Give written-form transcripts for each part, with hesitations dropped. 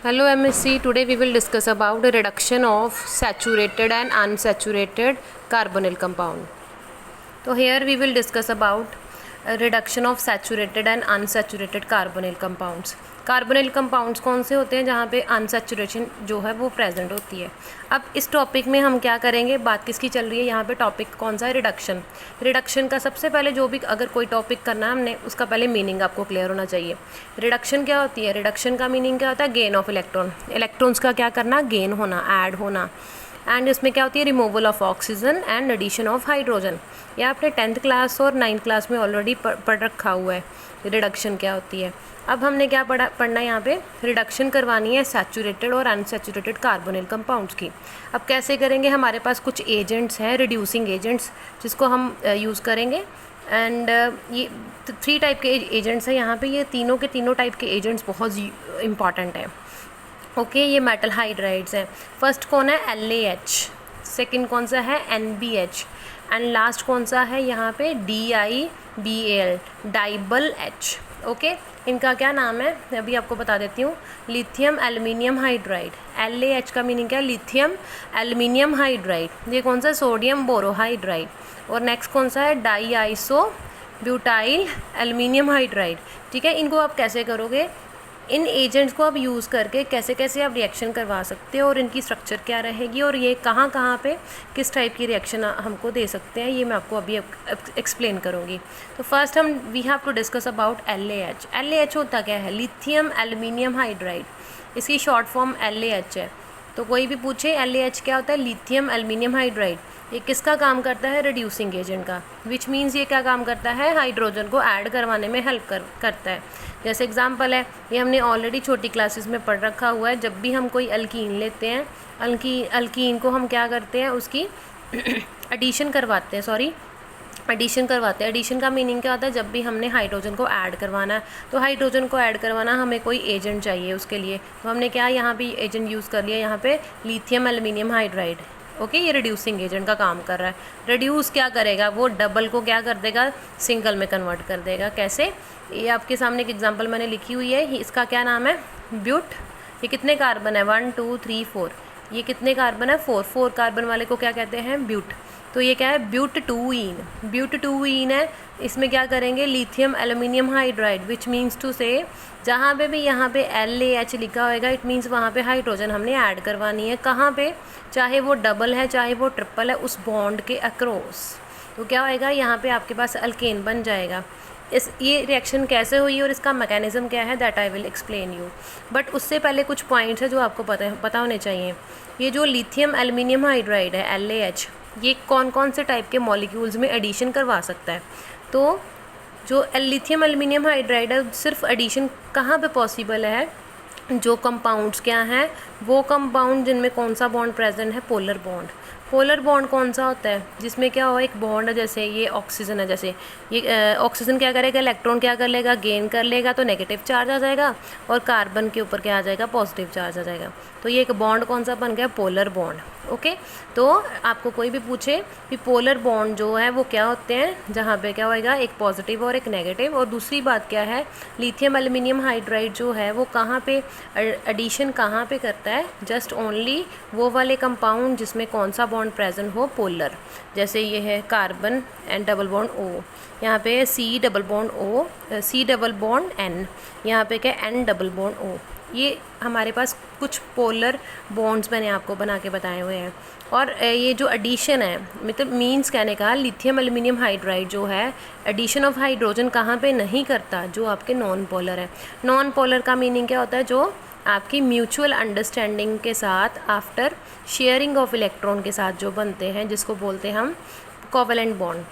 Hello MSc, today we will discuss about the reduction of saturated and unsaturated carbonyl compound. So here we will discuss about reduction of saturated and unsaturated carbonyl compounds. Carbonyl compounds कौन से होते हैं जहाँ पे unsaturation जो है वो present होती है. अब इस टॉपिक में हम क्या करेंगे, बात किसकी चल रही है यहाँ पे, टॉपिक कौन सा है, रिडक्शन. रिडक्शन का सबसे पहले जो भी अगर कोई टॉपिक करना है हमने, उसका पहले मीनिंग आपको क्लियर होना चाहिए. रिडक्शन क्या होती है, रिडक्शन का मीनिंग क्या होता है, गेन ऑफ इलेक्ट्रॉन. इलेक्ट्रॉन्स का क्या करना, गेन होना, ऐड होना. एंड इसमें क्या होती है, removal of oxygen and addition of hydrogen. ये आपने 10th क्लास और 9th क्लास में ऑलरेडी पढ़ रखा हुआ है रिडक्शन क्या होती है. अब हमने क्या पढ़ना है यहाँ पे, रिडक्शन करवानी है सैचुरेटेड और अनसैचुरेटेड कार्बोनिल कंपाउंड्स की. अब कैसे करेंगे, हमारे पास कुछ एजेंट्स हैं, रिड्यूसिंग एजेंट्स, जिसको हम यूज़ करेंगे. एंड ये 3 टाइप के एजेंट्स हैं यहाँ पे. ये तीनों के तीनों टाइप के एजेंट्स बहुत इंपॉर्टेंट हैं. ओके, ये मेटल हाइड्राइड्स हैं. फर्स्ट कौन है, LaH. सेकंड कौन सा है, NBH. एंड लास्ट कौन सा है यहाँ पे, DiBal, डाइबल H. ओके, इनका क्या नाम है अभी आपको बता देती हूँ. Lithium aluminium hydride. LaH का मीनिंग क्या है, लिथियम एल्युमिनियम हाइड्राइड. ये कौन सा, सोडियम बोरोहाइड्राइड. और नेक्स्ट कौन सा है, डाईआइसो ब्यूटाइल एल्युमिनियम हाइड्राइड. ठीक है, इनको आप कैसे करोगे, इन एजेंट्स को आप यूज़ करके कैसे कैसे आप रिएक्शन करवा सकते हो और इनकी स्ट्रक्चर क्या रहेगी और ये कहाँ कहाँ पे किस टाइप की रिएक्शन हमको दे सकते हैं, ये मैं आपको अभी एक्सप्लेन करूँगी. तो first we have to discuss about LaH. LaH होता क्या है, लिथियम एल्युमिनियम हाइड्राइड. इसकी शॉर्ट फॉर्म LaH है. तो कोई भी पूछे LaH क्या होता है, लिथियम एल्युमिनियम हाइड्राइड. ये किसका काम करता है, रिड्यूसिंग एजेंट का. विच मीन्स ये क्या काम करता है, हाइड्रोजन को ऐड करवाने में हेल्प करता है. जैसे एग्जांपल है, ये हमने ऑलरेडी छोटी क्लासेस में पढ़ रखा हुआ है. जब भी हम कोई अल्कीन लेते हैं, अल्कीन को हम क्या करते हैं, उसकी एडिशन करवाते हैं. एडिशन का मीनिंग क्या होता है, जब भी हमने हाइड्रोजन को ऐड करवाना है, तो हाइड्रोजन को ऐड करवाना हमें कोई एजेंट चाहिए उसके लिए. तो हमने क्या यहाँ भी एजेंट यूज़ कर लिया, यहाँ पे लिथियम एल्युमिनियम हाइड्राइड. ओके, ये रिड्यूसिंग एजेंट का काम कर रहा है. रिड्यूस क्या करेगा, वो डबल को क्या कर देगा, सिंगल में कन्वर्ट कर देगा. कैसे, ये आपके सामने एक एग्जांपल मैंने लिखी हुई है. इसका क्या नाम है, ब्यूट. ये कितने कार्बन है, 1 2 3 4. ये कितने कार्बन है, 4 कार्बन वाले को क्या कहते हैं, ब्यूट. तो ये क्या है, ब्यूट-2-ईन है. इसमें क्या करेंगे, lithium aluminium hydride, which means to say जहाँ पे भी यहाँ पे LaH लिखा होएगा, इट मीन्स वहाँ पे हाइड्रोजन हमने ऐड करवानी है. कहाँ पे, चाहे वो डबल है चाहे वो ट्रिपल है, उस बॉन्ड के अक्रॉस. तो क्या होएगा, यहाँ पे आपके पास अल्केन बन जाएगा. ये रिएक्शन कैसे हुई और इसका मैकेनिज्म क्या है, that I will explain you. But उससे पहले कुछ पॉइंट्स है जो आपको पता होने चाहिए. ये जो लिथियम एल्युमिनियम हाइड्राइड है LaH, ये कौन कौन से टाइप के मॉलिक्यूल्स में एडिशन करवा सकता है. तो जो लिथियम एल्युमिनियम हाइड्राइड है, सिर्फ एडिशन कहाँ पे पॉसिबल है, जो कंपाउंड्स क्या हैं, वो कंपाउंड जिनमें कौन सा बॉन्ड प्रेजेंट है, पोलर बॉन्ड. पोलर बॉन्ड कौन सा होता है, जिसमें क्या हो, एक बॉन्ड है, जैसे ये ऑक्सीजन है. जैसे ये ऑक्सीजन क्या करेगा, इलेक्ट्रॉन क्या कर लेगा, गेन कर लेगा, तो नेगेटिव चार्ज आ जाएगा, और कार्बन के ऊपर क्या आ जाएगा, पॉजिटिव चार्ज आ जाएगा. तो ये एक बॉन्ड कौन सा बन गया, पोलर बॉन्ड. ओके, तो आपको कोई भी पूछे कि पोलर बॉन्ड जो है वो क्या होते हैं, जहाँ पे क्या होएगा, एक पॉजिटिव और एक नेगेटिव. और दूसरी बात क्या है, लिथियम एल्युमिनियम हाइड्राइड जो है वो कहाँ पे एडिशन कहाँ पे करता है, जस्ट ओनली वो वाले कंपाउंड जिसमें कौन सा बॉन्ड प्रेजेंट हो, पोलर. जैसे ये है carbon and double bond O, यहाँ पे C double bond O, C double bond N, यहाँ पे क्या N डबल बॉन्ड O. ये हमारे पास कुछ पोलर बॉन्ड्स मैंने आपको बना के बताए हुए हैं. और ये जो एडिशन है, मतलब मीन्स कहने का, लिथियम एल्युमिनियम हाइड्राइड जो है, एडिशन ऑफ हाइड्रोजन कहाँ पे नहीं करता, जो आपके नॉन पोलर है. नॉन पोलर का मीनिंग क्या होता है, जो आपकी म्यूचुअल अंडरस्टैंडिंग के साथ आफ्टर शेयरिंग ऑफ इलेक्ट्रॉन के साथ जो बनते हैं, जिसको बोलते हैं हम कोवेलेंट बॉन्ड.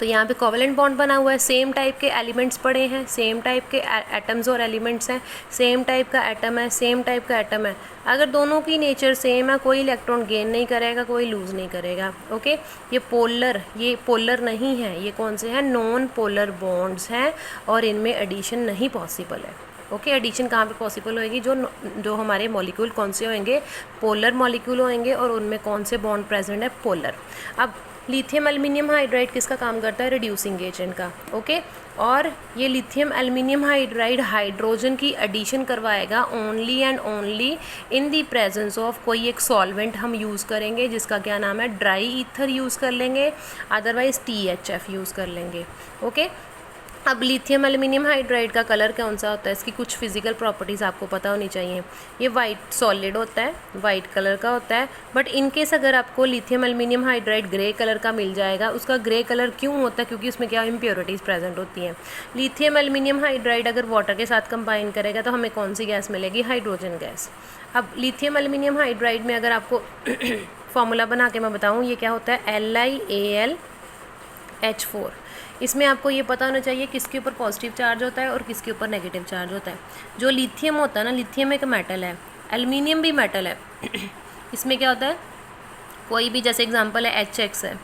तो यहाँ पे कोवेलेंट बॉन्ड बना हुआ है, सेम टाइप के एलिमेंट्स पड़े हैं, सेम टाइप के एटम्स और एलिमेंट्स हैं, सेम टाइप का एटम है, सेम टाइप का एटम है. अगर दोनों की नेचर सेम है, कोई इलेक्ट्रॉन गेन नहीं करेगा, कोई लूज़ नहीं करेगा. ओके, ये पोलर नहीं है. ये कौन से हैं, नॉन पोलर बॉन्ड्स हैं, और इनमें एडिशन नहीं पॉसिबल है. ओके, एडिशन कहाँ पे पॉसिबल होएगी, जो हमारे मॉलिक्यूल कौन से होंगे, पोलर मॉलिक्यूल होंगे, और उनमें कौन से बॉन्ड प्रेजेंट है, पोलर। अब लिथियम एल्युमिनियम हाइड्राइड किसका काम करता है, रिड्यूसिंग एजेंट का। ओके, और ये लिथियम एल्युमिनियम हाइड्राइड हाइड्रोजन की एडिशन करवाएगा only and only in the presence of कोई एक सॉल्वेंट हम यूज़ करेंगे जिसका क्या नाम है, ड्राई ईथर यूज़ कर लेंगे, अदरवाइज THF यूज़ कर लेंगे। ओके, अब लिथियम एल्युमिनियम हाइड्राइड का कलर कौन सा होता है, इसकी कुछ फिजिकल प्रॉपर्टीज़ आपको पता होनी चाहिए। ये वाइट सॉलिड होता है, वाइट कलर का होता है, बट इन केस अगर आपको lithium aluminium hydride grey colour का मिल जाएगा, उसका ग्रे कलर क्यों होता है, क्योंकि उसमें क्या इम्प्योरिटीज़ प्रेजेंट होती हैं। लिथियम एल्युमिनियम हाइड्राइड अगर वाटर के साथ कंबाइन करेगा तो हमें कौन सी गैस मिलेगी, हाइड्रोजन गैस। अब लिथियम एल्युमिनियम हाइड्राइड में अगर आपको फॉर्मूला बना के मैं बताऊँ, ये क्या होता है, LiAlH4। इसमें आपको ये पता होना चाहिए किसके ऊपर पॉजिटिव चार्ज होता है और किसके ऊपर नेगेटिव चार्ज होता है। जो लिथियम होता है ना, लिथियम एक मेटल है, एल्युमिनियम भी मेटल है। इसमें क्या होता है, कोई भी जैसे एग्जांपल है HX है,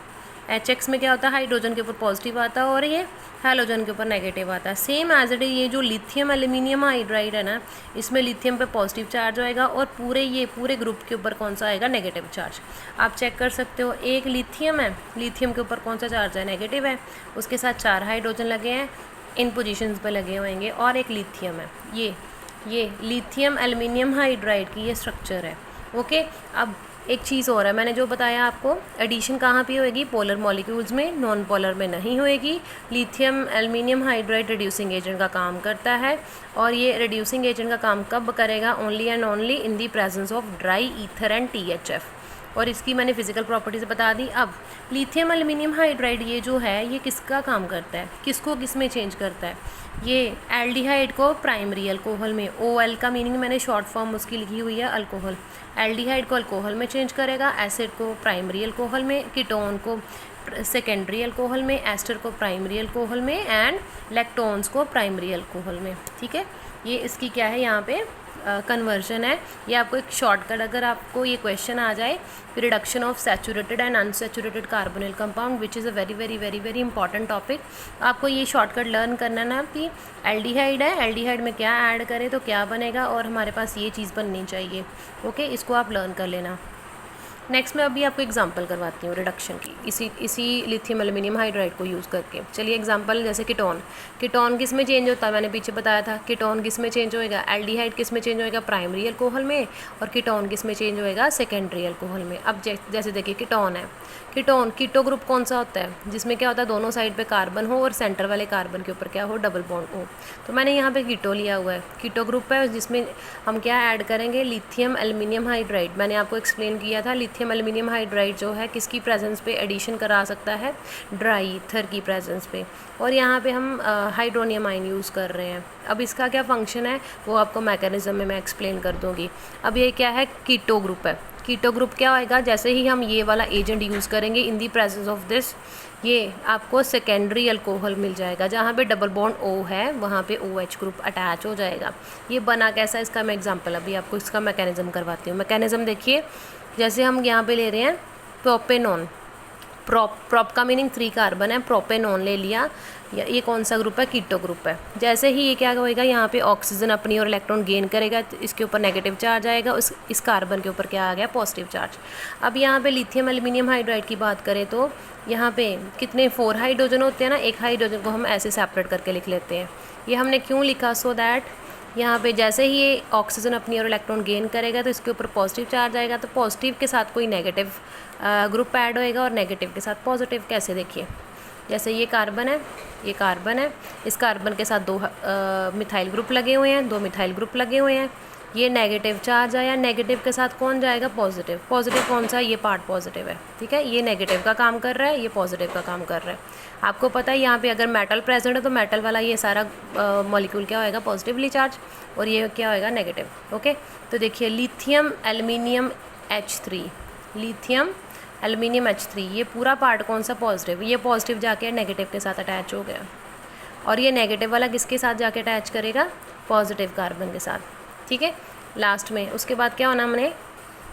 HX में क्या होता है, हाइड्रोजन के ऊपर पॉजिटिव आता है और ये हैलोजन के ऊपर नेगेटिव आता है। सेम एज इट ये जो लिथियम एल्युमिनियम हाइड्राइड है ना, इसमें लिथियम पे पॉजिटिव चार्ज होएगा और पूरे ग्रुप के ऊपर कौन सा आएगा, नेगेटिव चार्ज। आप चेक कर सकते हो, एक लिथियम है, लिथियम के ऊपर कौन सा चार्ज है, नेगेटिव है, उसके साथ 4 हाइड्रोजन लगे हैं, इन पोजीशंस पे लगे होंगे, और एक लिथियम है। ये लिथियम एल्युमिनियम हाइड्राइड की ये स्ट्रक्चर है। ओके, अब एक चीज़ और है, मैंने जो बताया आपको, एडिशन कहाँ पे होएगी, पोलर मॉलिक्यूल्स में, नॉन पोलर में नहीं होएगी। Lithium aluminium hydride reducing agent का काम करता है, और ये रिड्यूसिंग एजेंट का काम कब करेगा, only and only in the presence of dry ether and THF। और इसकी मैंने फिजिकल प्रॉपर्टीज़ बता दी। अब लिथियम एल्युमिनियम हाइड्राइड ये जो है, ये किसका काम करता है, किसको किस में चेंज करता है, ये एल्डिहाइड को प्राइमरी अल्कोहल में, OL का मीनिंग मैंने शॉर्ट फॉर्म उसकी लिखी हुई है, अल्कोहल। एल्डिहाइड को अल्कोहल में चेंज करेगा, एसिड को प्राइमरी अल्कोहल में, कीटोन को सेकेंडरी अल्कोहल में, एस्टर को प्राइमरी अल्कोहल में, एंड लैक्टोन्स को प्राइमरी अल्कोहल में। ठीक है, ये इसकी क्या है, यहाँ पे कन्वर्जन है। ये आपको एक शॉर्टकट, अगर आपको ये क्वेश्चन आ जाए, reduction of saturated and unsaturated carbonyl compound which is a very very very very important topic. आपको ये शॉर्टकट लर्न करना ना कि एल्डिहाइड है, एल्डिहाइड में क्या ऐड करें तो क्या बनेगा, और हमारे पास ये चीज़ बननी चाहिए। ओके, इसको आप लर्न कर लेना। नेक्स्ट मैं अभी आपको एग्जांपल करवाती हूँ रिडक्शन की, इसी लिथियम एल्युमिनियम हाइड्राइड को यूज़ करके। चलिए एग्जांपल, जैसे कीटोन किस में चेंज होता है, मैंने पीछे बताया था, कीटोन किस में चेंज होएगा, एल्डिहाइड किस में चेंज होएगा, प्राइमरी अल्कोहल में, और कीटोन किस में चेंज होएगा, सेकेंडरी अल्कोहल में। अब जैसे देखिए कीटोन है, कीटो ग्रुप कौन सा होता है, जिसमें क्या होता है, दोनों साइड पे कार्बन हो और सेंटर वाले कार्बन के ऊपर क्या हो, डबल बॉन्ड हो। तो मैंने यहाँ पे कीटो लिया हुआ है, कीटो ग्रुप है, जिसमें हम क्या ऐड करेंगे, लिथियम एल्युमिनियम हाइड्राइड। मैंने आपको एक्सप्लेन किया था, लिथियम एल्युमिनियम हाइड्राइड जो है किसकी प्रेजेंस पे एडिशन करा सकता है, ड्राई ईथर की प्रेजेंस पे, और यहाँ पे हम हाइड्रोनियम आयन यूज़ कर रहे हैं। अब इसका क्या फंक्शन है वो आपको मैकेनिज्म में मैं एक्सप्लेन कर दूँगी। अब ये क्या है, कीटो ग्रुप है। कीटो ग्रुप क्या होएगा, जैसे ही हम ये वाला एजेंट यूज़ करेंगे इन दी प्रेजेंस ऑफ दिस, ये आपको सेकेंडरी अल्कोहल मिल जाएगा, जहाँ पे डबल बॉन्ड O है वहाँ पे OH ग्रुप अटैच हो जाएगा। ये बना कैसा, इसका मैं एग्जांपल अभी आपको इसका मैकेनिज्म करवाती हूँ। मैकेनिज्म देखिए, जैसे हम यहाँ पे ले रहे हैं प्रोपेनॉन, प्रोप का मीनिंग 3 कार्बन है, प्रोपेनॉन ले लिया, ये कौन सा ग्रुप है, कीटो ग्रुप है। जैसे ही ये क्या होएगा, यहाँ पे ऑक्सीजन अपनी और इलेक्ट्रॉन गेन करेगा, तो इसके ऊपर नेगेटिव चार्ज आएगा, इस कार्बन के ऊपर क्या आ गया, पॉजिटिव चार्ज। अब यहाँ पे लिथियम एल्युमिनियम हाइड्राइड की बात करें तो यहाँ पे कितने 4 हाइड्रोजन होते हैं ना, एक हाइड्रोजन को हम ऐसे सेपरेट करके लिख लेते हैं। ये हमने क्यों लिखा, सो दैट यहाँ पे जैसे ही ये ऑक्सीजन अपनी और इलेक्ट्रॉन गेन करेगा तो इसके ऊपर पॉजिटिव चार्ज आएगा, तो पॉजिटिव के साथ कोई नेगेटिव ग्रुप ऐड होएगा और नेगेटिव के साथ पॉजिटिव। कैसे, देखिए, जैसे ये कार्बन है, ये कार्बन है, इस कार्बन के साथ 2 मिथाइल ग्रुप लगे हुए हैं, 2 मिथाइल ग्रुप लगे हुए हैं, ये नेगेटिव चार्ज आया, नेगेटिव के साथ कौन जाएगा, पॉजिटिव। पॉजिटिव कौन सा, ये पार्ट पॉजिटिव है, ठीक है, ये नेगेटिव का काम कर रहा है, ये पॉजिटिव का काम कर रहा है। आपको पता है यहाँ पे अगर मेटल प्रेजेंट है तो मेटल वाला ये सारा मॉलिक्यूल क्या होएगा, पॉजिटिवली चार्ज, और ये क्या होएगा, नेगेटिव। ओके, तो देखिए lithium aluminium H3, lithium aluminium H3, ये पूरा पार्ट कौन सा, पॉजिटिव। ये पॉजिटिव जाके नेगेटिव के साथ अटैच हो गया, और ये नेगेटिव वाला किसके साथ जाके अटैच करेगा, पॉजिटिव कार्बन के साथ। ठीक है, लास्ट में उसके बाद क्या होना, हमने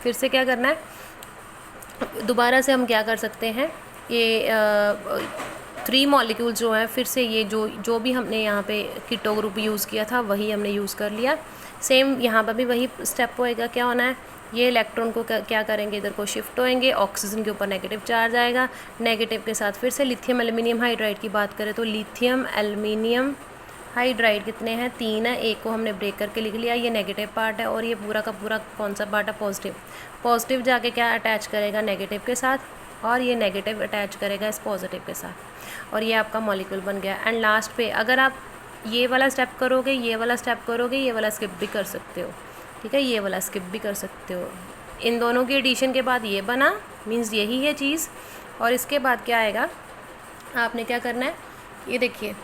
फिर से क्या करना है, दोबारा से हम क्या कर सकते हैं, ये 3 मॉलिक्यूल जो है फिर से ये जो भी हमने यहाँ पे कीटो ग्रुप यूज़ किया था वही हमने यूज़ कर लिया। सेम यहाँ पर भी वही स्टेप होएगा। क्या होना है, ये इलेक्ट्रॉन को क्या करेंगे, इधर को शिफ्ट होएंगे, ऑक्सीजन के ऊपर नेगेटिव चार्ज आएगा, नेगेटिव के साथ फिर से लिथियम एल्युमिनियम हाइड्राइड की बात करें तो लिथियम एल्युमिनियम हाइड्राइड कितने हैं, 3 है, एक को हमने ब्रेक करके लिख लिया, ये नेगेटिव पार्ट है और ये पूरा का पूरा कौन सा पार्ट है, पॉजिटिव। पॉजिटिव जाके क्या अटैच करेगा, नेगेटिव के साथ, और ये नेगेटिव अटैच करेगा इस पॉजिटिव के साथ, और ये आपका मॉलिक्यूल बन गया। एंड लास्ट पे अगर आप ये वाला स्टेप करोगे, ये वाला स्टेप करोगे, ये वाला स्किप भी कर सकते हो, ठीक है, ये वाला स्किप भी कर सकते हो। इन दोनों की एडिशन के बाद ये बना, मीन्स यही है चीज़। और इसके बाद क्या आएगा, आपने क्या करना है, ये देखिए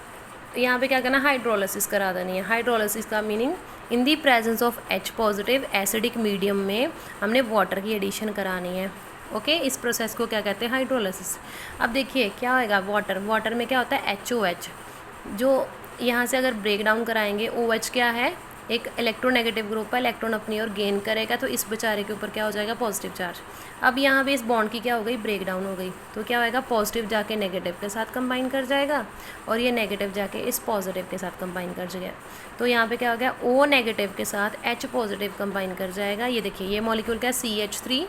यहाँ पे क्या करना है, हाइड्रोलिसिस करा देनी है। हाइड्रोलिसिस का meaning in the presence of H positive acidic medium में हमने वाटर की एडिशन करानी है। ओके, इस प्रोसेस को क्या कहते हैं, हाइड्रोलिसिस। अब देखिए क्या होएगा, वाटर में क्या होता है, HOH, जो यहाँ से अगर ब्रेक डाउन कराएंगे, OH क्या है, एक इलेक्ट्रोनेगेटिव ग्रुप है, इलेक्ट्रॉन अपनी ओर गेन करेगा, तो इस बेचारे के ऊपर क्या हो जाएगा, पॉजिटिव चार्ज। अब यहाँ पे इस बॉन्ड की क्या हो गई, ब्रेक डाउन हो गई, तो क्या होएगा, पॉजिटिव जाके नेगेटिव के साथ कंबाइन कर जाएगा और ये नेगेटिव जाके इस पॉजिटिव के साथ कंबाइन कर जाएगा। तो यहाँ पे क्या हो गया, O नेगेटिव के साथ H पॉजिटिव कंबाइन कर जाएगा। ये देखिए ये मॉलिक्यूल क्या है, CH3,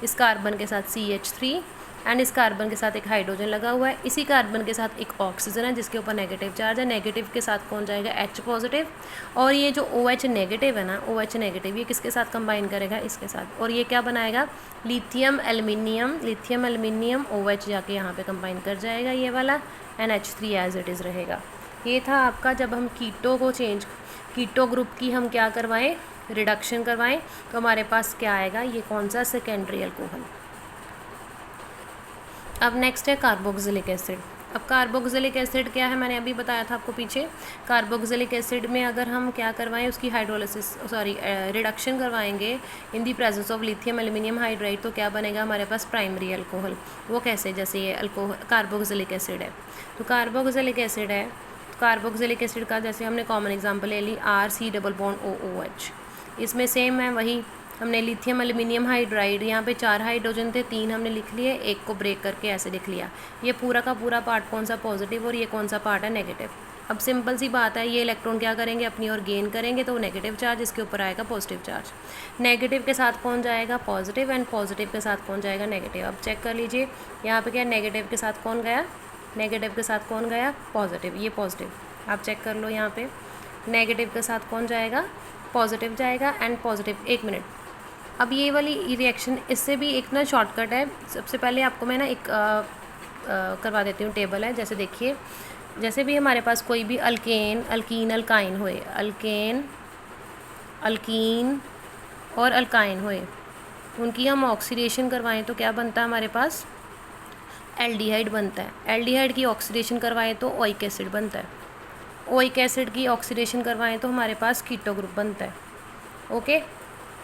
इस कार्बन के साथ CH3 एंड इस कार्बन के साथ एक हाइड्रोजन लगा हुआ है, इसी कार्बन के साथ एक ऑक्सीजन है जिसके ऊपर नेगेटिव चार्ज है, नेगेटिव के साथ कौन जाएगा, H पॉजिटिव, और ये जो OH नेगेटिव है ना, OH नेगेटिव ये किसके साथ कंबाइन करेगा, इसके साथ, और ये क्या बनाएगा, लिथियम एल्युमिनियम OH जाके यहाँ पे कंबाइन कर जाएगा ये वाला, NH3 एज इट इज़ रहेगा। ये था आपका, जब हम कीटो ग्रुप की हम क्या करवाएं, रिडक्शन करवाएं, तो हमारे पास क्या आएगा, ये कौन सा, सेकेंडरी अल्कोहल। अब नेक्स्ट है कार्बोक्सिलिक एसिड। अब कार्बोक्सिलिक एसिड क्या है, मैंने अभी बताया था आपको पीछे। कार्बोक्सिलिक एसिड में अगर हम क्या करवाएं, उसकी रिडक्शन करवाएंगे in the presence of lithium aluminium hydride, तो क्या बनेगा हमारे पास, प्राइमरी अल्कोहल। वो कैसे, जैसे ये कार्बोक्सिलिक एसिड है, तो कार्बोक्सिलिक एसिड है, कार्बोक्सिलिक एसिड का जैसे हमने कॉमन एग्जाम्पल ले ली, RC+OH। इसमें सेम है वही, हमने लिथियम एल्युमिनियम हाइड्राइड, यहाँ पे 4 हाइड्रोजन थे, 3 हमने लिख लिए, एक को ब्रेक करके ऐसे लिख लिया। ये पूरा का पूरा पार्ट कौन सा, पॉजिटिव, और ये कौन सा पार्ट है, नेगेटिव। अब सिंपल सी बात है, ये इलेक्ट्रॉन क्या करेंगे, अपनी ओर गेन करेंगे, तो नेगेटिव चार्ज इसके ऊपर आएगा, पॉजिटिव चार्ज। नेगेटिव के साथ कौन जाएगा, पॉजिटिव, एंड पॉजिटिव के साथ कौन जाएगा, नेगेटिव। अब चेक कर लीजिए यहाँ पे क्या, नेगेटिव के साथ कौन गया, नेगेटिव के साथ कौन गया, पॉजिटिव, ये पॉजिटिव। आप चेक कर लो यहाँ पे, नेगेटिव के साथ कौन जाएगा, पॉजिटिव जाएगा, एंड पॉजिटिव। 1 मिनट, अब ये वाली रिएक्शन, इससे भी एक ना शॉर्टकट है। सबसे पहले आपको मैं ना एक करवा देती हूँ, टेबल है, जैसे देखिए, जैसे भी हमारे पास कोई भी अल्कीन अल्काइन होए, अल्कीन और अल्काइन होए, उनकी हम ऑक्सीडेशन करवाएं तो क्या बनता है हमारे पास, एल्डिहाइड बनता है। एल्डिहाइड की ऑक्सीडेशन करवाएं तो ओइक एसिड बनता है। ओइक एसिड की ऑक्सीडेशन करवाएं तो हमारे पास कीटो ग्रुप बनता है। ओके,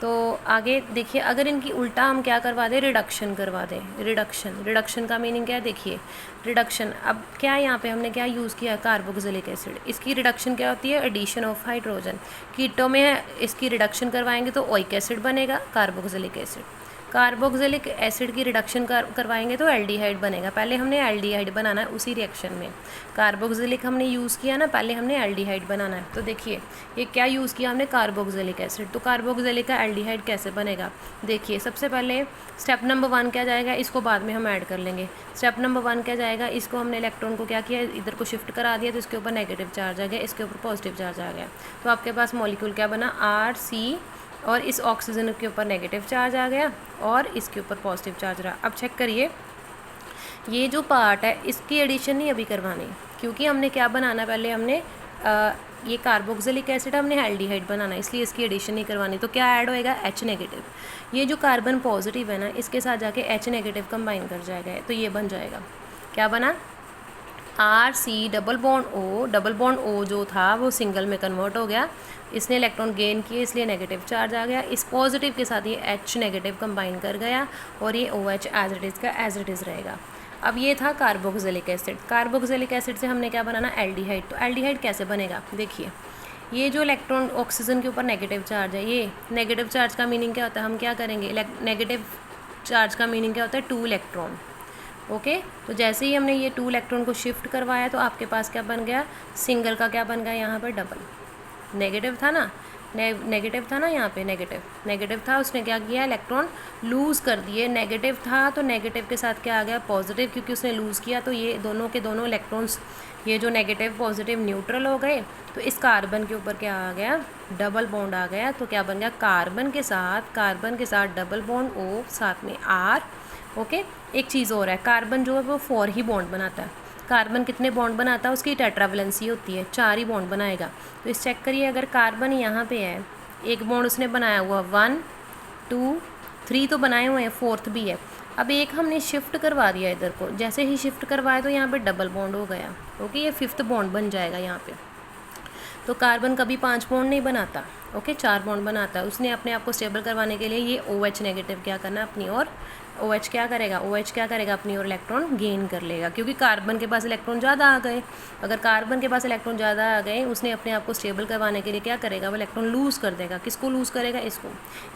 तो आगे देखिए, अगर इनकी उल्टा हम क्या करवा दें, रिडक्शन करवा दें। रिडक्शन का मीनिंग क्या है, देखिए रिडक्शन। अब क्या है, यहाँ पे हमने क्या यूज़ किया, कार्बोक्सिलिक एसिड। इसकी रिडक्शन क्या होती है, एडिशन ऑफ हाइड्रोजन। कीटो में है, इसकी रिडक्शन करवाएंगे तो ओइक एसिड बनेगा, कार्बोक्सिलिक एसिड। कार्बोक्सिलिक एसिड की रिडक्शन करवाएंगे तो एल्डिहाइड बनेगा। पहले हमने एल्डिहाइड बनाना है उसी रिएक्शन में। कार्बोक्सिलिक हमने यूज़ किया ना, पहले हमने एल्डिहाइड बनाना है। तो देखिए ये क्या यूज़ किया हमने, कार्बोक्सिलिक एसिड। तो कार्बोक्सिलिक का एल्डिहाइड कैसे बनेगा, देखिए सबसे पहले स्टेप नंबर 1 क्या जाएगा, इसको बाद में हम ऐड कर लेंगे। स्टेप नंबर 1 क्या जाएगा, इसको हमने इलेक्ट्रॉन को क्या किया, इधर को शिफ्ट करा दिया, तो इसके ऊपर नेगेटिव चार्ज आ गया, इसके ऊपर पॉजिटिव चार्ज आ गया। तो आपके पास मॉलिक्यूल क्या बना, RC, और इस ऑक्सीजन के ऊपर नेगेटिव चार्ज आ गया और इसके ऊपर पॉजिटिव चार्ज रहा। अब चेक करिए, ये जो पार्ट है इसकी एडिशन नहीं अभी करवानी, क्योंकि हमने क्या बनाना, पहले हमने ये कार्बोक्सिलिक एसिड हमने एल्डिहाइड बनाना, इसलिए इसकी एडिशन नहीं करवानी। तो क्या ऐड होएगा, H नेगेटिव। ये जो कार्बन पॉजिटिव है ना, इसके साथ जाके H नेगेटिव कंबाइन कर जाएगा, तो ये बन जाएगा, क्या बना, RC+O। डबल बॉन्ड O जो था वो सिंगल में कन्वर्ट हो गया, इसने इलेक्ट्रॉन गेन किए, इसलिए नेगेटिव चार्ज आ गया। इस पॉजिटिव के साथ ये H नेगेटिव कंबाइन कर गया और ये OH एज इट इज़ का एज इट इज़ रहेगा। अब ये था कार्बोक्सिलिक एसिड। कार्बोक्सिलिक एसिड से हमने क्या बनाना, एल्डिहाइड। तो एल्डिहाइड कैसे बनेगा, देखिए ये जो इलेक्ट्रॉन ऑक्सीजन के ऊपर नेगेटिव चार्ज है, ये नेगेटिव चार्ज का मीनिंग क्या होता है, हम क्या करेंगे, नेगेटिव चार्ज का मीनिंग क्या होता है, 2 इलेक्ट्रॉन। ओके। तो जैसे ही हमने ये 2 इलेक्ट्रॉन को शिफ्ट करवाया तो आपके पास क्या बन गया, सिंगल का क्या बन गया यहाँ पर डबल। नेगेटिव था ना, नेगेटिव था ना यहाँ पे, नेगेटिव था, उसने क्या किया, इलेक्ट्रॉन लूज़ कर दिए। नेगेटिव था तो नेगेटिव के साथ क्या आ गया, पॉजिटिव, क्योंकि उसने लूज़ किया तो ये दोनों के दोनों इलेक्ट्रॉन्स, ये जो नेगेटिव पॉजिटिव न्यूट्रल हो गए। तो इस कार्बन के ऊपर क्या आ गया, डबल बॉन्ड आ गया। तो क्या बन गया, कार्बन के साथ डबल बॉन्ड O, साथ में R। ओके। एक चीज़ और है, कार्बन जो है वो 4 ही बॉन्ड बनाता है। कार्बन कितने बॉन्ड बनाता है, उसकी टेट्रावैलेंसी होती है, 4 ही बॉन्ड बनाएगा। तो इस चेक करिए, अगर कार्बन यहाँ पे है, एक बॉन्ड उसने बनाया हुआ 1 2 3 तो बनाए हुए हैं, 4th भी है। अब एक हमने शिफ्ट करवा दिया इधर को, जैसे ही शिफ्ट करवाया तो यहाँ पे डबल बॉन्ड हो गया। ओके, ये 5th बॉन्ड बन जाएगा यहाँ पे। तो कार्बन कभी 5 बॉन्ड नहीं बनाता, ओके, 4 बॉन्ड बनाता है। उसने अपने आप को स्टेबल करवाने के लिए ये OH नेगेटिव क्या करना अपनी ओर, OH क्या करेगा अपनी ओर इलेक्ट्रॉन गेन कर लेगा, क्योंकि कार्बन के पास इलेक्ट्रॉन ज़्यादा आ गए। अगर कार्बन के पास इलेक्ट्रॉन ज़्यादा आ गए, उसने अपने आप को स्टेबल करवाने के लिए क्या करेगा, वो इलेक्ट्रॉन लूज़ कर देगा। किसको लूज़ करेगा, इसको।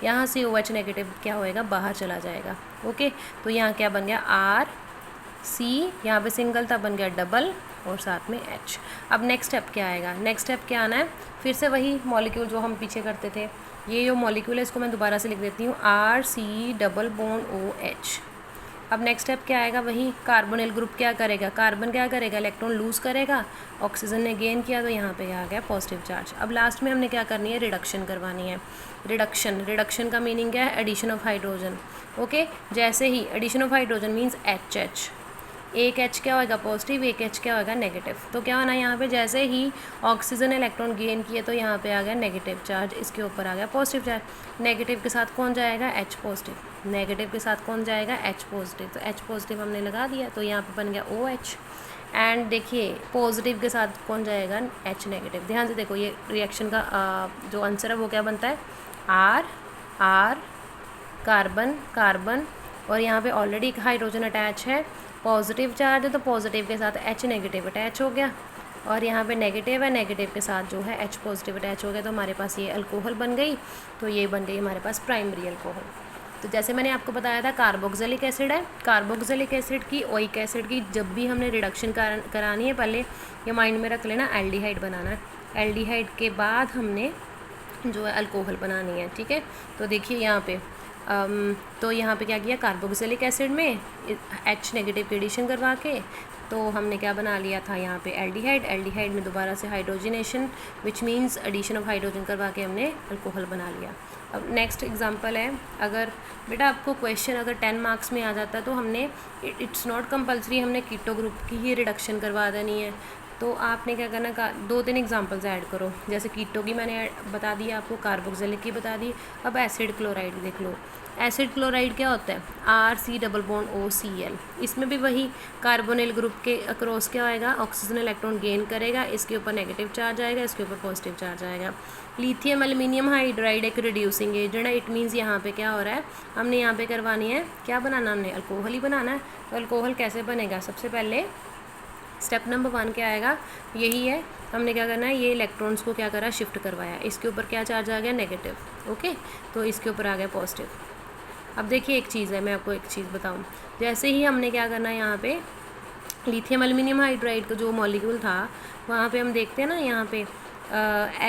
यहाँ से OH नेगेटिव क्या होएगा, बाहर चला जाएगा। ओके, तो यहाँ क्या बन गया, RC, यहाँ पे सिंगल था, बन गया डबल, और साथ में H। अब नेक्स्ट स्टेप क्या आएगा, नेक्स्ट स्टेप क्या आना है, फिर से वही मॉलिक्यूल जो हम पीछे करते थे, ये जो मॉलिक्यूल है इसको मैं दोबारा से लिख देती हूँ, RC डबल बॉन्ड OH। अब नेक्स्ट स्टेप क्या आएगा, वही कार्बोनिल ग्रुप क्या करेगा, कार्बन क्या करेगा, इलेक्ट्रॉन लूज़ करेगा, ऑक्सीजन ने गेन किया तो यहाँ पे आ गया पॉजिटिव चार्ज। अब लास्ट में हमने क्या करनी है, रिडक्शन करवानी है। रिडक्शन का मीनिंग क्या है, एडिशन ऑफ हाइड्रोजन। ओके, जैसे ही addition of hydrogen means HH, एक H क्या होगा पॉजिटिव, एक H क्या होगा नेगेटिव। तो क्या होना है यहाँ पे, जैसे ही ऑक्सीजन इलेक्ट्रॉन गेन किए तो यहाँ पे आ गया नेगेटिव चार्ज, इसके ऊपर आ गया पॉजिटिव चार्ज। नेगेटिव के साथ कौन जाएगा, H पॉजिटिव, नेगेटिव के साथ कौन जाएगा, H पॉजिटिव। तो H पॉजिटिव हमने लगा दिया, तो यहाँ पे बन गया OH। एंड देखिए पॉजिटिव के साथ कौन जाएगा, H नेगेटिव। ध्यान से देखो, ये रिएक्शन का जो आंसर है वो क्या बनता है, R कार्बन, और यहाँ पे ऑलरेडी एक हाइड्रोजन अटैच है, पॉजिटिव चार्ज है तो पॉजिटिव के साथ H नेगेटिव अटैच हो गया, और यहाँ पे नेगेटिव है, नेगेटिव के साथ जो है H पॉजिटिव अटैच हो गया। तो हमारे पास ये अल्कोहल बन गई, तो ये बन गई हमारे पास प्राइमरी अल्कोहल। तो जैसे मैंने आपको बताया था कार्बोक्सिलिक एसिड है, कार्बोक्सिलिक एसिड की, ओइक एसिड की जब भी हमने रिडक्शन करानी है, पहले ये माइंड में रख लेना, एल्डिहाइड बनाना है। एल्डिहाइड के बाद हमने जो है अल्कोहल बनानी है, ठीक है। तो देखिए यहाँ पे तो यहाँ पे क्या किया, कार्बोक्सिलिक एसिड में H नेगेटिव की एडिशन करवा के तो हमने क्या बना लिया था यहाँ पे एल्डिहाइड में दोबारा से hydrogenation, which means addition of hydrogen करवा के हमने अल्कोहल बना लिया। अब नेक्स्ट एग्जांपल है, अगर बेटा आपको क्वेश्चन अगर 10 मार्क्स में आ जाता है तो हमने इट्स नॉट कंपलसरी हमने कीटो ग्रुप की ही रिडक्शन करवा देनी है। तो आपने क्या करना, 2-3 एग्जांपल्स ऐड करो। जैसे कीटो की मैंने बता दी आपको, कार्बोक्सिलिक की बता दी, अब एसिड क्लोराइड देख लो। एसिड क्लोराइड क्या होता है, RC डबल बॉन्ड OCl। इसमें भी वही कार्बोनिल ग्रुप के अक्रॉस क्या आएगा, ऑक्सीजन इलेक्ट्रॉन गेन करेगा, इसके ऊपर नेगेटिव चार्ज आएगा, इसके ऊपर पॉजिटिव चार्ज आएगा। लिथियम एल्यूमिनियम हाइड्राइड एक रिड्यूसिंग एजेंट है, इट मीन्स यहाँ पे क्या हो रहा है, हमने यहाँ पे करवानी है, क्या बनाना हमने, अल्कोहल ही बनाना है। तो अल्कोहल कैसे बनेगा, सबसे पहले स्टेप नंबर 1 क्या आएगा, यही है, हमने क्या करना है, ये इलेक्ट्रॉन्स को क्या करा, शिफ्ट करवाया, इसके ऊपर क्या चार्ज आ गया, नेगेटिव, ओके, तो इसके ऊपर आ गया पॉजिटिव। अब देखिए एक चीज़ है, मैं आपको एक चीज़ बताऊं, जैसे ही हमने क्या करना है, यहाँ पे लिथियम एल्यूमिनियम हाइड्राइड का जो मॉलिक्यूल था वहाँ पे हम देखते हैं ना, यहाँ पे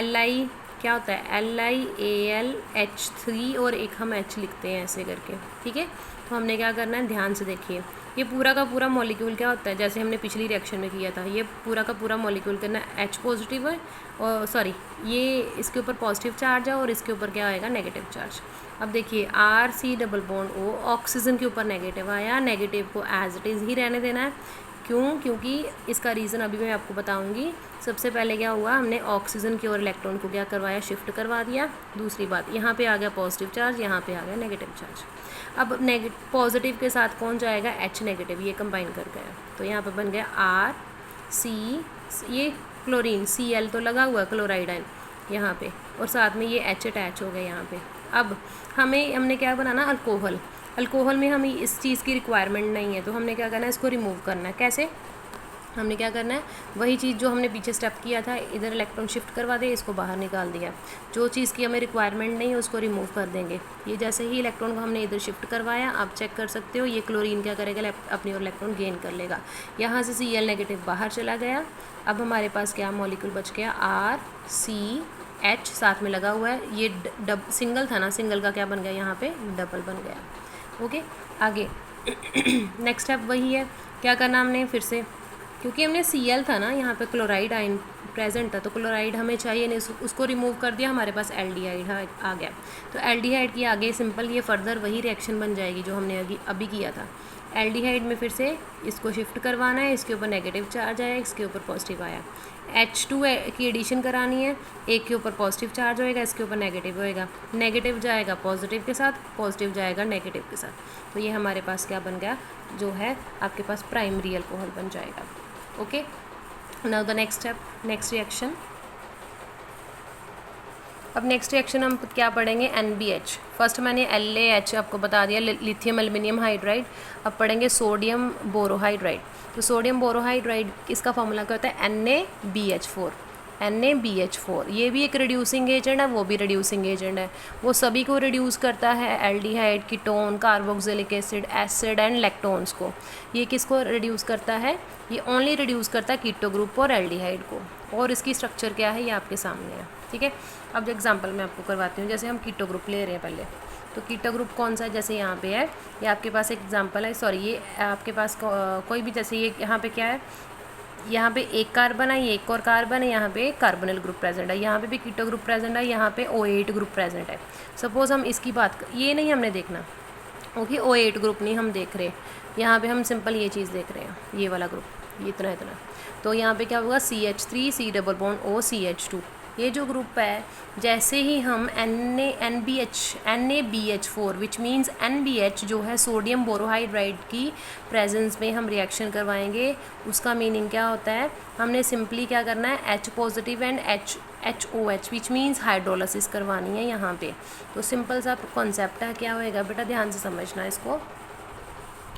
Li क्या होता है, LiAlH3 और एक हम H लिखते हैं ऐसे करके, ठीक है। तो हमने क्या करना है, ध्यान से देखिए, ये पूरा का पूरा मॉलिक्यूल क्या होता है, जैसे हमने पिछली रिएक्शन में किया था, ये पूरा का पूरा मॉलिक्यूल करना H पॉजिटिव है, और सॉरी ये इसके ऊपर पॉजिटिव चार्ज है और इसके ऊपर क्या आएगा, नेगेटिव चार्ज। अब देखिए RC double bond O, oxygen के ऊपर नेगेटिव आया, नेगेटिव को एज इट इज़ ही रहने देना है। क्यों, क्योंकि इसका रीज़न अभी मैं आपको बताऊंगी। सबसे पहले क्या हुआ, हमने ऑक्सीजन की ओर इलेक्ट्रॉन को क्या करवाया, शिफ्ट करवा दिया। दूसरी बात, यहाँ पे आ गया पॉजिटिव चार्ज, यहाँ पे आ गया नेगेटिव चार्ज। अब पॉजिटिव के साथ कौन जाएगा, H नेगेटिव, ये कंबाइन कर गया, तो यहाँ पे बन गया RC, ये क्लोरीन Cl तो लगा हुआ है क्लोराइड आयन यहाँ पे, और साथ में ये H अटैच हो गया यहाँ पे। अब हमने क्या बनाना, अल्कोहल में हमें इस चीज़ की रिक्वायरमेंट नहीं है, तो हमने क्या करना है, इसको रिमूव करना है। कैसे, हमने क्या करना है, वही चीज़ जो हमने पीछे स्टेप किया था, इधर इलेक्ट्रॉन शिफ्ट करवा दे, इसको बाहर निकाल दिया। जो चीज़ की हमें रिक्वायरमेंट नहीं है उसको रिमूव कर देंगे। ये जैसे ही इलेक्ट्रॉन को हमने इधर शिफ्ट करवाया, आप चेक कर सकते हो, ये क्लोरीन क्या करेगा, अपनी और इलेक्ट्रॉन गेन कर लेगा। यहाँ से Cl नेगेटिव बाहर चला गया। अब हमारे पास क्या मॉलिक्यूल बच गया, RCH साथ में लगा हुआ है। ये सिंगल था ना, सिंगल का क्या बन गया, यहाँ पे डबल बन गया। ओके, आगे नेक्स्ट स्टेप वही है, क्या करना हमने फिर से, क्योंकि हमने Cl था ना, यहाँ पे क्लोराइड आयन प्रेजेंट था, तो क्लोराइड हमें चाहिए नहीं, उसको रिमूव कर दिया, हमारे पास एल्डिहाइड आ गया। तो एल्डिहाइड की आगे सिंपल ये फर्दर वही रिएक्शन बन जाएगी जो हमने अभी किया था। एल्डिहाइड में फिर से इसको शिफ्ट करवाना है, इसके ऊपर नेगेटिव चार्ज आया, इसके ऊपर पॉजिटिव आया। H2 की एडिशन करानी है, एक के ऊपर पॉजिटिव चार्ज होएगा, इसके ऊपर नेगेटिव होएगा, नेगेटिव जाएगा पॉजिटिव के साथ, पॉजिटिव जाएगा नेगेटिव के साथ। तो ये हमारे पास क्या बन गया, जो है आपके पास प्राइमरी अल्कोहल बन जाएगा। Okay, now the next step, next reaction. अब नेक्स्ट रिएक्शन हम क्या पढ़ेंगे, NBH। फर्स्ट मैंने LaH आपको बता दिया, लिथियम एल्युमिनियम हाइड्राइड। अब पढ़ेंगे सोडियम बोरोहाइड्राइड। तो सोडियम बोरोहाइड्राइड इसका फॉर्मूला क्या होता है, NaBH4। NaBH4 ये भी एक रिड्यूसिंग एजेंट है, वो भी रिड्यूसिंग एजेंट है। वो सभी को रिड्यूस करता है, aldehyde, ketone, carboxylic acid and lactones को। ये किसको रिड्यूस करता है, ये ओनली रिड्यूस करता है कीटो ग्रुप और एल्डिहाइड को। और इसकी स्ट्रक्चर क्या है, ये आपके सामने है। ठीक है, अब एग्जांपल मैं आपको करवाती हूँ। जैसे हम कीटो ग्रुप ले रहे हैं पहले, तो कीटो ग्रुप कौन सा है, जैसे यहाँ पे है, ये आपके पास एक एग्जांपल है, सॉरी ये आपके पास कोई भी, जैसे ये यहाँ पे क्या है, यहाँ पे एक कार्बन है, ये एक और कार्बन है, यहाँ पे कार्बोनिल ग्रुप प्रेजेंट है, यहाँ पे भी कीटो ग्रुप प्रेजेंट है, यहाँ पे OH ग्रुप प्रेजेंट है। सपोज हम इसकी बात ये नहीं हमने देखना, ओके, OH ग्रुप नहीं हम देख रहे, यहाँ पे हम सिंपल ये चीज़ देख रहे हैं, ये वाला ग्रुप, ये इतना इतना। तो यहाँ पे क्या होगा, CH3 C double bond O CH2, ये जो ग्रुप है, जैसे ही हम NaBH4 विच मीन्स NBH जो है सोडियम बोरोहाइड्राइड की प्रेजेंस में हम रिएक्शन करवाएंगे, उसका मीनिंग क्या होता है, हमने सिंपली क्या करना है, H positive and HOH which means hydrolysis करवानी है यहाँ पे। तो सिंपल सा कॉन्सेप्ट है, क्या होएगा बेटा, ध्यान से समझना इसको।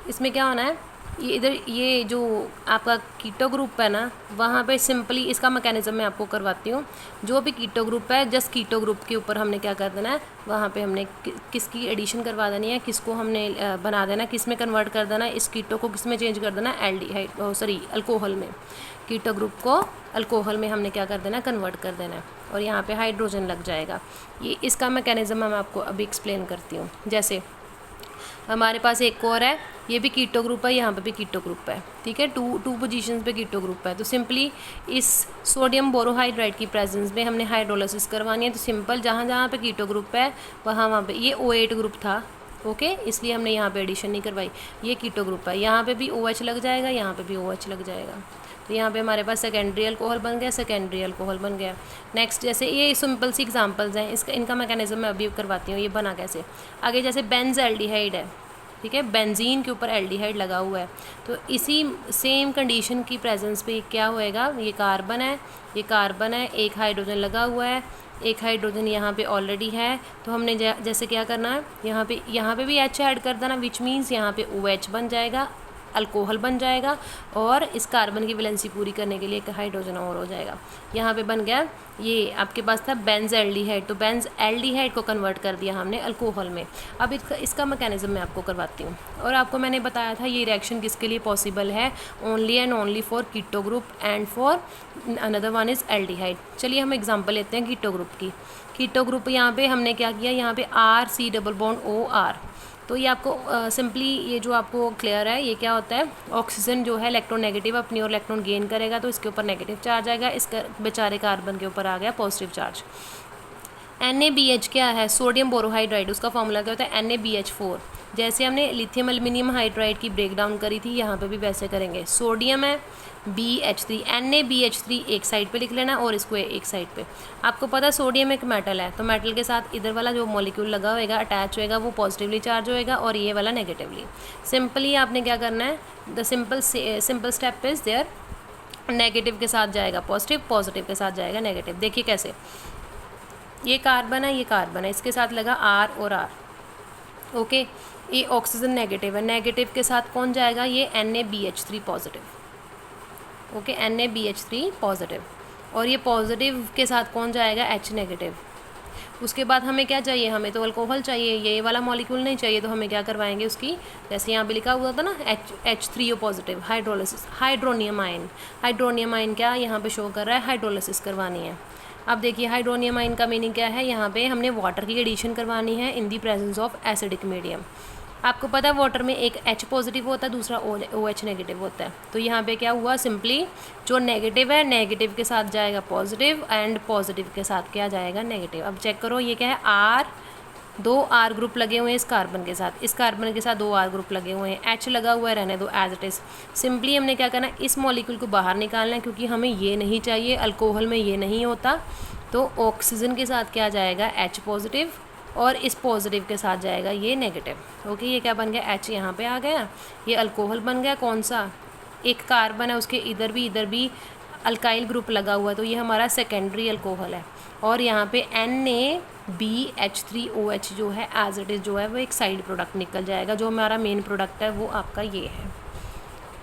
इसमें क्या होना है, ये इधर ये जो आपका कीटो ग्रुप है ना, वहाँ पे सिंपली इसका मैकेनिज्म मैं आपको करवाती हूँ। जो भी कीटो ग्रुप है, जस्ट कीटो ग्रुप के ऊपर हमने क्या कर देना है, वहाँ पे हमने किसकी एडिशन करवा देनी है, किसको हमने बना देना, किस में कन्वर्ट कर देना है, इस कीटो को किस में चेंज कर देना है, एल्डिहाइड सॉरी अल्कोहल में। कीटो ग्रुप को अल्कोहल में हमने क्या कर देना है, कन्वर्ट कर देना है, और यहाँ पर हाइड्रोजन लग जाएगा। ये इसका मैकेनिज्म मैं आपको अभी एक्सप्लेन करती हूँ। जैसे हमारे पास एक और है, ये भी कीटो ग्रुप है, यहाँ पे भी कीटो ग्रुप है, ठीक है, टू पोजीशंस पे कीटो ग्रुप है। तो सिंपली इस सोडियम बोरोहाइड्राइड की प्रेजेंस में हमने हाइड्रोलिसिस करवानी है। तो सिंपल जहाँ जहाँ पे कीटो ग्रुप है वहाँ पे, ये OH ग्रुप था, ओके, इसलिए हमने यहाँ पे एडिशन नहीं करवाई। ये कीटो ग्रुप है, यहाँ पे भी OH लग जाएगा, यहाँ पे भी OH लग जाएगा। तो यहाँ पे हमारे पास सेकेंडरी अल्कोहल बन गया, सेकेंडरी अल्कोहल बन गया। नेक्स्ट, जैसे ये सिंपल सी एग्जांपल्स हैं, इनका मैकेनिज्म मैं अभी करवाती हूँ, ये बना कैसे। आगे जैसे बेंज एल्डिहाइड है, ठीक है, बेंजीन के ऊपर एल्डिहाइड लगा हुआ है, तो इसी सेम कंडीशन की प्रेजेंस पे क्या होएगा, ये कार्बन है, ये कार्बन है, एक हाइड्रोजन लगा हुआ है, एक हाइड्रोजन यहाँ पे ऑलरेडी है। तो हमने जैसे क्या करना है, यहाँ पे भी H ऐड कर देना, विच मीन्स यहाँ पे OH बन जाएगा, अल्कोहल बन जाएगा, और इस कार्बन की वैलेंसी पूरी करने के लिए एक हाइड्रोजन और हो जाएगा। यहाँ पे बन गया, ये आपके पास था बेंज एल्डिहाइड, तो बेंज एल्डिहाइड को कन्वर्ट कर दिया हमने अल्कोहल में। अब इसका मैकेनिज्म मैं आपको करवाती हूँ। और आपको मैंने बताया था ये रिएक्शन किसके लिए पॉसिबल है, only and only for keto group and for another one is aldehyde. चलिए हम एग्जाम्पल लेते हैं कीटो ग्रुप की। कीटो ग्रुप यहाँ पे हमने क्या किया, यहाँ पे RC डबल बॉन्ड OR। तो ये आपको सिंपली ये जो आपको क्लियर है, ये क्या होता है, ऑक्सीजन जो है इलेक्ट्रोनेगेटिव अपनी और इलेक्ट्रॉन गेन करेगा, तो इसके ऊपर नेगेटिव चार्ज आएगा, इसका बेचारे कार्बन के ऊपर आ गया पॉजिटिव चार्ज। NaBH क्या है, सोडियम बोरोहाइड्राइड, उसका फॉर्मूला क्या होता है, NaBH4। जैसे हमने लिथियम एल्युमिनियम हाइड्राइड की ब्रेक डाउन करी थी, यहाँ पे भी वैसे करेंगे। सोडियम है BH3, NaBH3 एक साइड पे लिख लेना और इसको एक साइड पे। आपको पता है सोडियम एक मेटल है, तो मेटल के साथ इधर वाला जो मॉलिक्यूल लगा होएगा, अटैच होएगा, वो पॉजिटिवली चार्ज होएगा और ये वाला नेगेटिवली। सिंपली आपने क्या करना है, the simple step is there, negative के साथ जाएगा पॉजिटिव, पॉजिटिव के साथ जाएगा नेगेटिव। देखिए कैसे, ये कार्बन है, ये कार्बन है, इसके साथ लगा R और R, ओके। ये ऑक्सीजन नेगेटिव है, नेगेटिव के साथ कौन जाएगा, ये NaBH3 positive, okay, Na BH3 positive, और ये पॉजिटिव के साथ कौन जाएगा, H नेगेटिव। उसके बाद हमें क्या चाहिए, हमें तो अल्कोहल चाहिए, ये वाला मॉलिक्यूल नहीं चाहिए, तो हमें क्या करवाएंगे उसकी, जैसे यहाँ पे लिखा हुआ था ना H3O positive, hydrolysis, hydronium ion. Hydronium ion क्या यहाँ पे शो कर रहा है, हाइड्रोलिसिस करवानी है। अब देखिए हाइड्रोनियम आयन का मीनिंग क्या है, यहाँ पे हमने वाटर की एडिशन करवानी है in the presence of acidic medium. आपको पता है वाटर में एक H पॉजिटिव होता है, दूसरा OH नेगेटिव होता है। तो यहाँ पे क्या हुआ, सिंपली जो नेगेटिव है नेगेटिव के साथ जाएगा पॉजिटिव, एंड पॉजिटिव के साथ क्या जाएगा, नेगेटिव। अब चेक करो ये क्या है, दो R ग्रुप लगे हुए हैं इस कार्बन के साथ, इस कार्बन के साथ दो R ग्रुप लगे हुए हैं, H लगा हुआ है, रहने दो एज इट इज़। सिंपली हमने क्या करना है, इस मॉलिक्यूल को बाहर निकालना है, क्योंकि हमें ये नहीं चाहिए, अल्कोहल में ये नहीं होता। तो ऑक्सीजन के साथ क्या जाएगा, H पॉजिटिव, और इस पॉजिटिव के साथ जाएगा ये नेगेटिव। ओके, ये क्या बन गया, H यहाँ पे आ गया, ये अल्कोहल बन गया। कौन सा, एक कार्बन है उसके इधर भी अल्काइल ग्रुप लगा हुआ है, तो ये हमारा सेकेंडरी अल्कोहल है। और यहाँ पे NaBH3OH जो है एज इट इज़ जो है वो एक साइड प्रोडक्ट निकल जाएगा, जो हमारा मेन प्रोडक्ट है वो आपका ये है।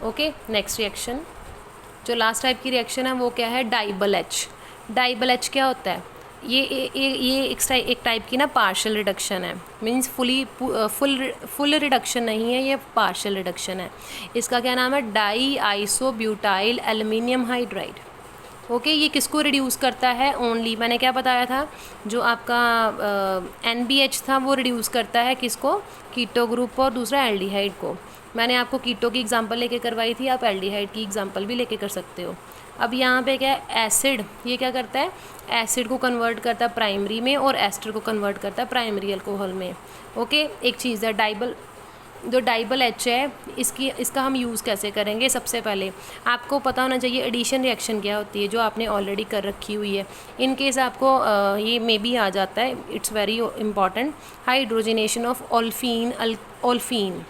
ओके, नेक्स्ट रिएक्शन, जो लास्ट टाइप की रिएक्शन है वो क्या है, डाइबल H। डाइबल H क्या होता है, ये एक टाइप की ना पार्शियल रिडक्शन है, मींस फुल रिडक्शन नहीं है, ये पार्शियल रिडक्शन है। इसका क्या नाम है, die isobutyl aluminium hydride. Okay, ये किसको रिड्यूस करता है, ओनली, मैंने क्या बताया था, जो आपका NBH था वो रिड्यूस करता है किसको, कीटो ग्रुप और दूसरा एल्डिहाइड को। मैंने आपको कीटो की एग्जांपल लेके करवाई थी, आप एल्डिहाइड की एग्जांपल भी लेके कर सकते हो। अब यहाँ पे क्या है, एसिड, ये क्या करता है, एसिड को कन्वर्ट करता है प्राइमरी में, और एस्टर को कन्वर्ट करता है प्राइमरी अल्कोहल में। ओके, एक चीज़ है डाइबल, जो डाइबल H है इसका हम यूज़ कैसे करेंगे, सबसे पहले आपको पता होना चाहिए एडिशन रिएक्शन क्या होती है, जो आपने ऑलरेडी कर रखी हुई है। इन केस आपको ये मे बी आ जाता है, it's very important, hydrogenation of olefin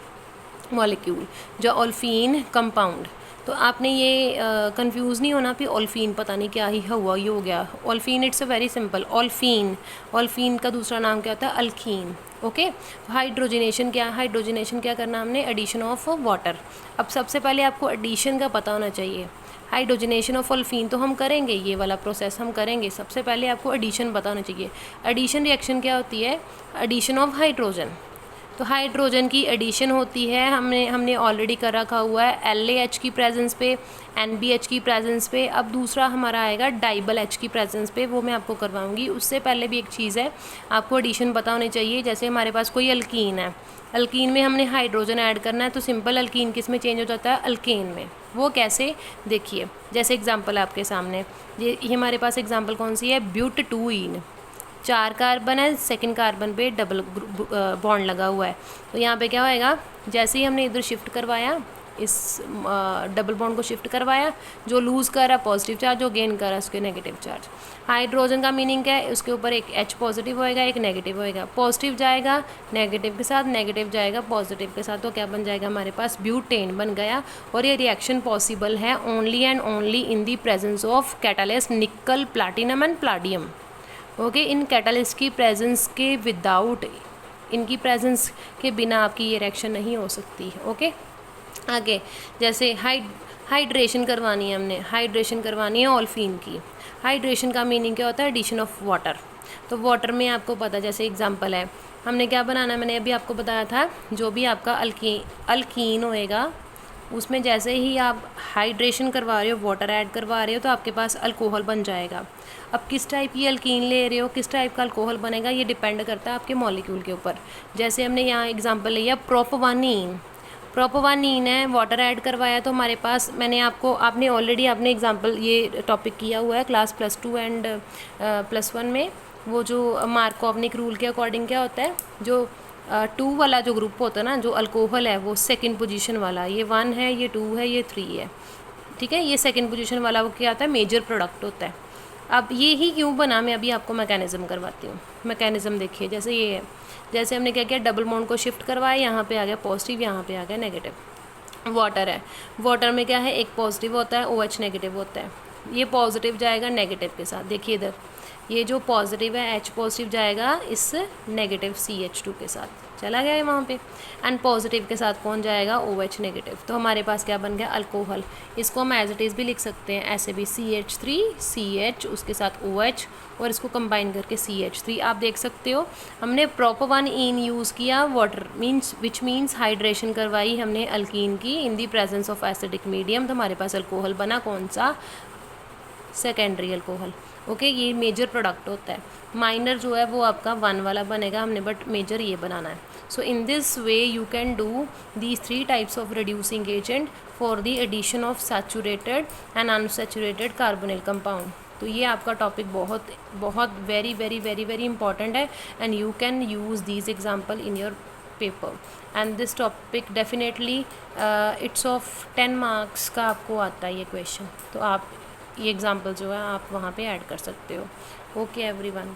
molecule, जो ओल्फीन कंपाउंड। तो आपने ये कंफ्यूज नहीं होना कि ओल्फीन पता नहीं क्या ही हुआ, ये हो गया ओल्फीन, इट्स अ वेरी सिंपल, ओल्फीन का दूसरा नाम क्या होता है, अल्कीन। ओके, हाइड्रोजनेशन क्या करना हमने, एडिशन ऑफ वाटर। अब सबसे पहले आपको एडिशन का पता होना चाहिए, हाइड्रोजनेशन ऑफ ओल्फीन तो हम करेंगे, ये वाला प्रोसेस हम करेंगे, सबसे पहले आपको एडिशन पता होना चाहिए। एडिशन रिएक्शन क्या होती है, एडिशन ऑफ हाइड्रोजन। तो हाइड्रोजन की एडिशन होती है, हमने ऑलरेडी कर रखा हुआ है LaH की प्रेजेंस पे, NBH की प्रेजेंस पे। अब दूसरा हमारा आएगा डाइबल H की प्रेजेंस पे, वो मैं आपको करवाऊंगी। उससे पहले भी एक चीज़ है, आपको एडिशन पता होनी चाहिए। जैसे हमारे पास कोई अल्कीन है, अल्कीन में हमने हाइड्रोजन ऐड करना है, तो सिंपल अल्कीन किस में चेंज हो जाता है, अल्केन में। वो कैसे, देखिए जैसे एग्जाम्पल आपके सामने, ये हमारे पास एग्जाम्पल कौन सी है, ब्यूटटूइन, 4 कार्बन है, सेकंड कार्बन पे डबल बॉन्ड लगा हुआ है। तो यहाँ पे क्या होएगा, जैसे ही हमने इधर शिफ्ट करवाया, इस डबल बॉन्ड को शिफ्ट करवाया, जो लूज़ कर रहा है पॉजिटिव चार्ज, जो गेन कर रहा है उसके नेगेटिव चार्ज। हाइड्रोजन का मीनिंग क्या है, उसके ऊपर एक H पॉजिटिव होएगा, एक नेगेटिव होएगा, पॉजिटिव जाएगा नेगेटिव के साथ, नेगेटिव जाएगा पॉजिटिव के साथ, तो क्या बन जाएगा हमारे पास, ब्यूटेन बन गया। और ये रिएक्शन पॉसिबल है only and only in the presence of catalyst nickel, platinum and palladium. Okay, इन कैटालिस्ट की प्रेजेंस के विदाउट, इनकी प्रेजेंस के बिना आपकी ये रिएक्शन नहीं हो सकती। ओके, आगे जैसे हाइड्रेशन करवानी है, हमने हाइड्रेशन करवानी है ओल्फीन की। हाइड्रेशन का मीनिंग क्या होता है, एडिशन ऑफ वाटर। तो वाटर में आपको पता, जैसे एग्जांपल है, हमने क्या बनाना है, मैंने अभी आपको बताया था, जो भी आपका अल्कीन होएगा उसमें जैसे ही आप हाइड्रेशन करवा रहे हो, वाटर ऐड करवा रहे हो, तो आपके पास अल्कोहल बन जाएगा। अब किस टाइप की अल्कीन ले रहे हो, किस टाइप का अल्कोहल बनेगा, ये डिपेंड करता है आपके मॉलिक्यूल के ऊपर। जैसे हमने यहाँ एग्जांपल लिया प्रोपोवानीन है, वाटर ऐड करवाया, तो हमारे पास, आपने ऑलरेडी आपने एग्जांपल ये टॉपिक किया हुआ है क्लास +2 एंड +1 में। वो जो मार्कोवनिक रूल के अकॉर्डिंग क्या होता है, जो 2 वाला जो ग्रुप होता है ना, जो अल्कोहल है वो सेकंड पोजीशन वाला, ये 1 है, ये 2 है, ये 3 है, ठीक है। ये सेकंड पोजीशन वाला वो क्या आता है, मेजर प्रोडक्ट होता है। अब ये ही क्यों बना, मैं अभी आपको मैकेनिज़्म करवाती हूँ। मैकेनिज़्म देखिए, जैसे ये है, जैसे हमने क्या किया, डबल बॉन्ड को शिफ्ट करवाया, यहाँ पे आ गया पॉजिटिव, यहाँ पे आ गया नेगेटिव। वाटर है, वाटर में क्या है, एक पॉजिटिव होता है, OH नेगेटिव होता है, ये पॉजिटिव जाएगा नेगेटिव के साथ। देखिए इधर ये जो पॉजिटिव है H पॉजिटिव जाएगा इस नेगेटिव CH2 के साथ, चला गया है वहाँ पे, एंड पॉजिटिव के साथ कौन जाएगा, OH नेगेटिव। तो हमारे पास क्या बन गया, अल्कोहल। इसको हम एज इट इज़ भी लिख सकते हैं ऐसे भी, CH3 CH उसके साथ OH और इसको कंबाइन करके CH3। आप देख सकते हो हमने प्रॉपर वन इन यूज़ किया, water means which means hydration करवाई हमने अल्कीन की in the presence of acidic medium. तो हमारे पास अल्कोहल बना कौन सा, सेकेंडरी अल्कोहल। ओके, ये मेजर प्रोडक्ट होता है। माइनर जो है वो आपका 1 वाला बनेगा हमने, बट मेजर ये बनाना है। So in this way you can do these 3 types of reducing agent for the addition of saturated and unsaturated carbonyl compound. तो ये आपका टॉपिक बहुत बहुत very very very very important है, and you can use these example in your paper. And this topic definitely it's of 10 marks का आपको आता है ये क्वेश्चन। तो आप ये एग्जाम्पल जो है आप वहाँ पे ऐड कर सकते हो। Okay everyone.